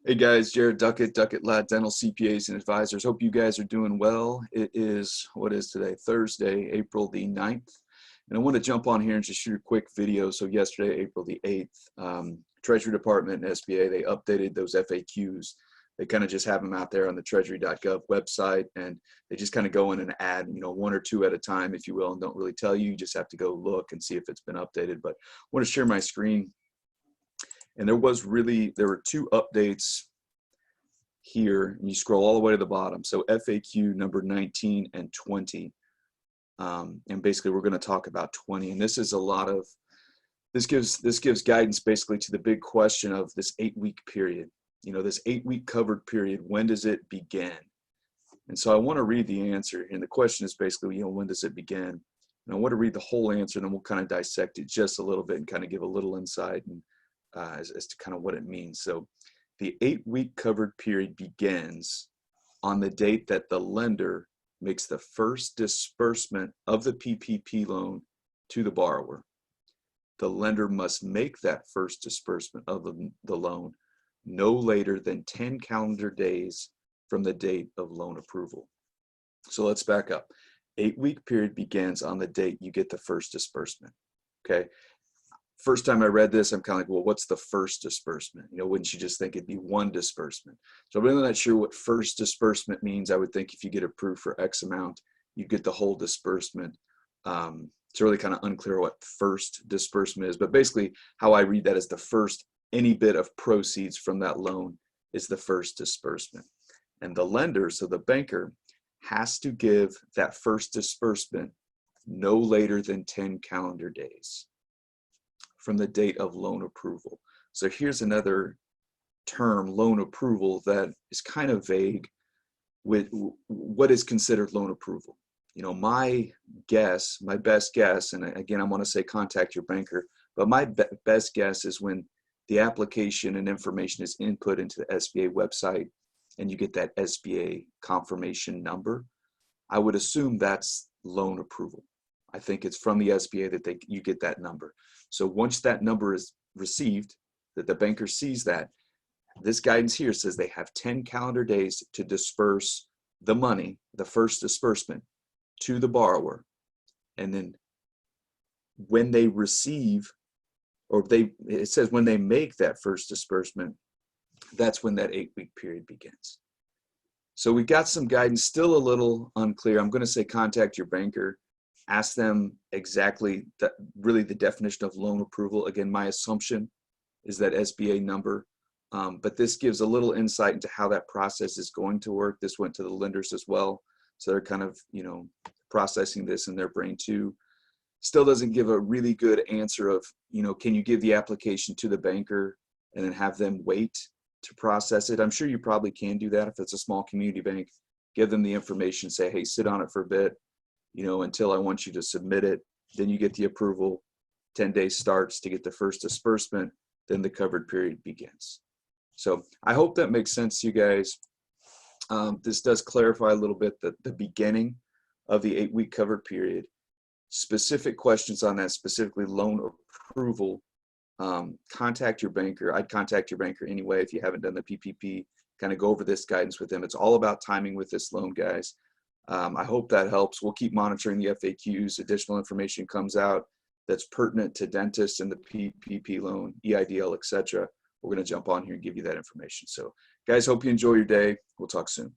Hey guys, Jared Duckett, Duckett Lad Dental CPAs and Advisors. Hope you guys are doing well. It is, what is today? Thursday, April the 9th. And I want to jump on here and just shoot a quick video. So yesterday, April the 8th, Treasury Department and SBA, they updated those FAQs. They kind of just have them out there on the treasury.gov website, and they just kind of go in and add, one or two at a time, if you will, and don't really tell you. You just have to go look and see if it's been updated. But I want to share my screen. And there were two updates here, and you scroll all the way to the bottom. So FAQ number 19 and 20. And basically we're going to talk about 20. And this is this gives guidance basically to the big question of this 8-week period. This 8-week covered period, when does it begin? And so I want to read the answer. And the question is basically, when does it begin? And I want to read the whole answer, and then we'll kind of dissect it just a little bit and kind of give a little insight and as to kind of what it means. So the 8-week covered period begins on the date that the lender makes the first disbursement of the PPP loan to the borrower. The lender must make that first disbursement of the loan no later than 10 calendar days from the date of loan approval. So let's back up. 8-week period begins on the date you get the first disbursement. Okay. First time I read this, I'm kind of like, well, what's the first disbursement? Wouldn't you just think it'd be one disbursement? So I'm really not sure what first disbursement means. I would think if you get approved for X amount, you get the whole disbursement. It's really kind of unclear what first disbursement is, but basically how I read that is the first, any bit of proceeds from that loan is the first disbursement. And the lender, so the banker, has to give that first disbursement no later than 10 calendar days from the date of loan approval. So here's another term, loan approval, that is kind of vague with what is considered loan approval. My best guess, and again, I want to say contact your banker, but my best guess is when the application and information is input into the SBA website and you get that SBA confirmation number. I would assume that's loan approval. I think it's from the SBA that you get that number. So once that number is received, that the banker sees that, this guidance here says they have 10 calendar days to disperse the money, the first disbursement, to the borrower. And then when they receive, it says when they make that first disbursement, that's when that 8-week period begins. So we got some guidance, still a little unclear. I'm going to say contact your banker. Ask them exactly really the definition of loan approval. Again, my assumption is that SBA number, but this gives a little insight into how that process is going to work. This went to the lenders as well. So they're kind of, processing this in their brain too. Still doesn't give a really good answer of, can you give the application to the banker and then have them wait to process it? I'm sure you probably can do that if it's a small community bank. Give them the information, say, hey, sit on it for a bit, until I want you to submit it. Then you get the approval, 10 days starts to get the first disbursement, then the covered period begins. So I hope that makes sense to you guys. This does clarify a little bit the beginning of the 8-week covered period. Specific questions on that, specifically loan approval, contact your banker. I'd contact your banker anyway if you haven't done the PPP, kind of go over this guidance with them. It's all about timing with this loan, guys. I hope that helps. We'll keep monitoring the FAQs. Additional information comes out that's pertinent to dentists and the PPP loan, EIDL, etc. We're going to jump on here and give you that information. So guys, hope you enjoy your day. We'll talk soon.